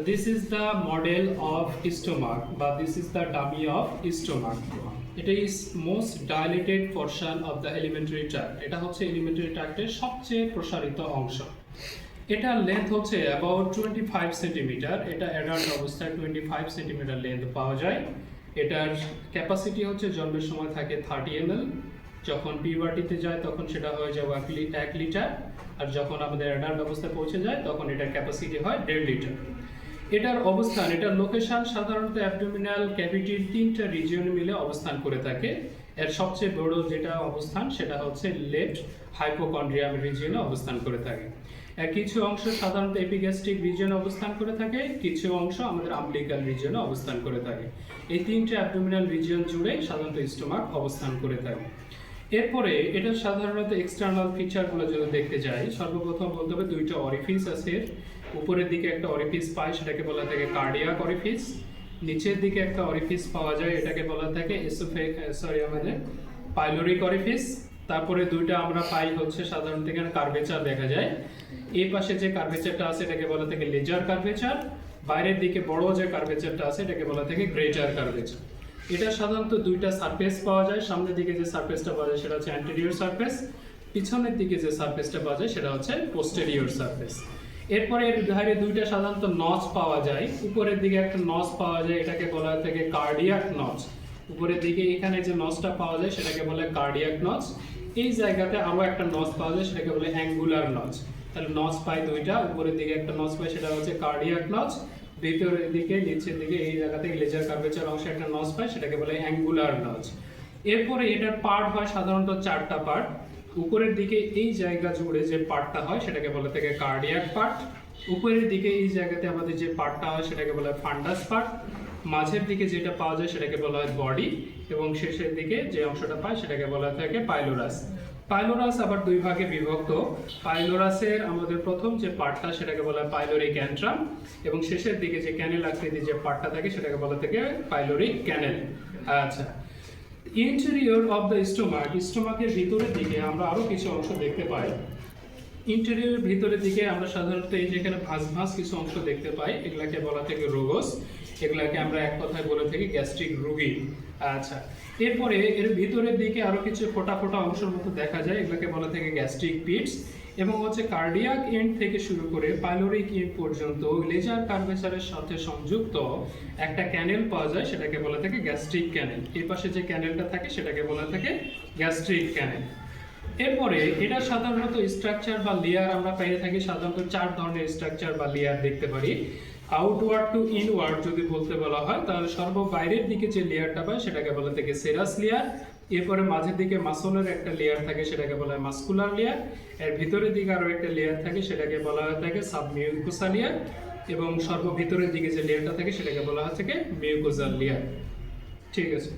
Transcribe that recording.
This is the model of stomach, but this is the dummy of stomach. It is most dilated portion of the alimentary tract. এটা হচ্ছে alimentary tract এর সবচেয়ে প্রসারিত অংশ। এটার length হচ্ছে about 25 centimetre. এটা অ্যাডাল্ট অবস্থায় 25 সেন্টিমিটার লেন্থ পাওয়া যায়। এটার ক্যাপাসিটি হচ্ছে জন্মের সময় থাকে 30 ml, যখন পিউবার্টিতে যায় তখন সেটা হয়ে যায় 1 লিটার, আর যখন আমাদের অ্যাডাল্ট অবস্থায় পৌঁছে যায় তখন এটার ক্যাপাসিটি হয় 1.5 লিটার। এটার অবস্থান, এটার লোকেশন সাধারণত অ্যাবডোমিনাল ক্যাভিটির 3টা রিজিয়ন মিলে অবস্থান করে থাকে। এর সবচেয়ে বড় যেটা অবস্থান সেটা হচ্ছে লেফট হাইপোকন্ড্রিয়াম রিজিয়নে অবস্থান করে থাকে। কিছু অংশ সাধারণত এপিগ্যাস্ট্রিক রিজিয়নে অবস্থান করে থাকে, কিছু অংশ আমাদের আমবিলিকাল রিজিয়নে অবস্থান করে থাকে। এই 3টে অ্যাবডোমিনাল রিজিয়ন জুড়ে সাধারণত স্টোমাক অবস্থান করে থাকে। এরপরে এটা সাধারণত এক্সটার্নাল ফিচারগুলো যদি দেখতে যাই, সর্বপ্রথম বলতে হবে 2টা অরিফিস আছে। উপরের দিকে একটা অরিফিস পাই, সেটাকে বলা থাকে কার্ডিয়াক অরিফিস। নিচের দিকে একটা অরিফিস পাওয়া যায়, এটাকে বলা থাকে আমাদের পাইলোরিক অরিফিস। তারপরে 2টা আমরা পাই হচ্ছে সাধারণত এখানে কার্ভেচার দেখা যায়। এই পাশে যে কার্ভেচারটা আছে এটাকে বলা থাকে লেজার কার্ভেচার। বাইরের দিকে বড় যে কার্ভেচারটা আছে এটাকে বলা থাকে গ্রেটার কার্ভেচার। এটা সাধারণত 2টা সারফেস পাওয়া যায়। সামনের দিকে যে সারফেসটা পাওয়া যায় সেটা হচ্ছে অ্যান্টেরিয়র সারফেস, পিছনের দিকে যে সারফেসটা পাওয়া যায় সেটা হচ্ছে পোস্টেরিয়র সারফেস। এরপরে এর ধারে 2টা সাধারণত নচ পাওয়া যায়। উপরের দিকে একটা নচ পাওয়া যায়, এটাকে বলা হয় থাকে কার্ডিয়াক নচ। উপরের দিকে এখানে যে নচটা পাওয়া যায় সেটাকে বলে কার্ডিয়াক নচ। এই জায়গাতে আরো একটা নচ পাওয়া যায়, সেটাকে বলে অ্যাঙ্গুলার নচ। তাহলে নচ পাই 2টা, উপরের দিকে একটা নচ পাই সেটা হচ্ছে কার্ডিয়াক নচ, ভিতরের দিকে নিচের দিকে এই জায়গা থেকে লেজার কার্ভেচার অংশে একটা নচ পাই সেটাকে বলে অ্যাঙ্গুলার নচ। এরপরে এটার পার্ট হয় সাধারণত 4টা পার্ট। উপরের দিকে এই জায়গা জুড়ে যে পার্টটা হয় সেটাকে বলা থাকে কার্ডিয়াক পার্ট। উপরের দিকে এই জায়গাতে আমাদের যে পার্টটা হয় সেটাকে বলা হয় ফান্ডাস পার্ট। মাঝের দিকে যেটা পাওয়া যায় সেটাকে বলা হয় বডি, এবং শেষের দিকে যে অংশটা পায় সেটাকে বলা থাকে পাইলোরাস। পাইলোরাস আবার 2 ভাগে বিভক্ত। পাইলোরাসের আমাদের প্রথম যে পার্টটা সেটাকে বলা হয় পাইলোরিক অ্যান্ট্রাম, এবং শেষের দিকে যে ক্যানেল আকৃতির যে পার্টটা থাকে সেটাকে বলা থাকে পাইলোরিক ক্যানেল। আচ্ছা, ইন্টেরিয়র অফ দ্য স্টোমাক, স্টোমাকের ভিতরের দিকে আমরা আরো কিছু অংশ দেখতে পাই। ইন্টেরিয়রের ভিতরের দিকে আমরা সাধারণত এই যেখানে ভাঁজ ভাঁজ কিছু অংশ দেখতে পাই, এগুলাকে বলা থাকে রোগস। এগুলাকে আমরা এক কথায় বলে থাকি গ্যাস্ট্রিক রুগী। আচ্ছা, এরপরে এর ভিতরের দিকে আরো কিছু ফোটা ফোটা অংশের মতো দেখা যায়, এগুলাকে বলা থাকে গ্যাস্ট্রিক পিটস। এবং হচ্ছে কার্ডিয়াক এন্ড থেকে শুরু করে পাইলোরিক এন্ড পর্যন্ত লেজার কার্ভেচারের সাথে সংযুক্ত একটা ক্যানেল পাওয়া যায়, সেটাকে বলা থাকে গ্যাস্ট্রিক ক্যানেল। এর পাশে যে ক্যানেলটা থাকে সেটাকে বলা থাকে গ্যাস্ট্রিক ক্যানেল। এরপরে এটা সাধারণত স্ট্রাকচার বা লেয়ার আমরা পেয়ে থাকি, সাধারণত 4 ধরনের স্ট্রাকচার বা লেয়ার দেখতে পারি। আউটওয়ার্ড টু ইনওয়ার্ড যদি বলতে বলা হয় তাহলে বাইরের দিকে যে লেয়ারটা পায় সেটাকে বলা থাকে সেরাস লেয়ার। এরপরে মাঝের দিকে মাসলের একটা লেয়ার থাকে সেটাকে বলা হয় মাসকুলার লেয়ার। এর ভিতরের দিকে আরো একটা লেয়ার থাকে সেটাকে বলা হয় থাকে সাবমিউকোসা লেয়ার, এবং ভিতরের দিকে যে লেয়ারটা থাকে সেটাকে বলা হয় থাকে মিউকোজাল লেয়ার। ঠিক আছে।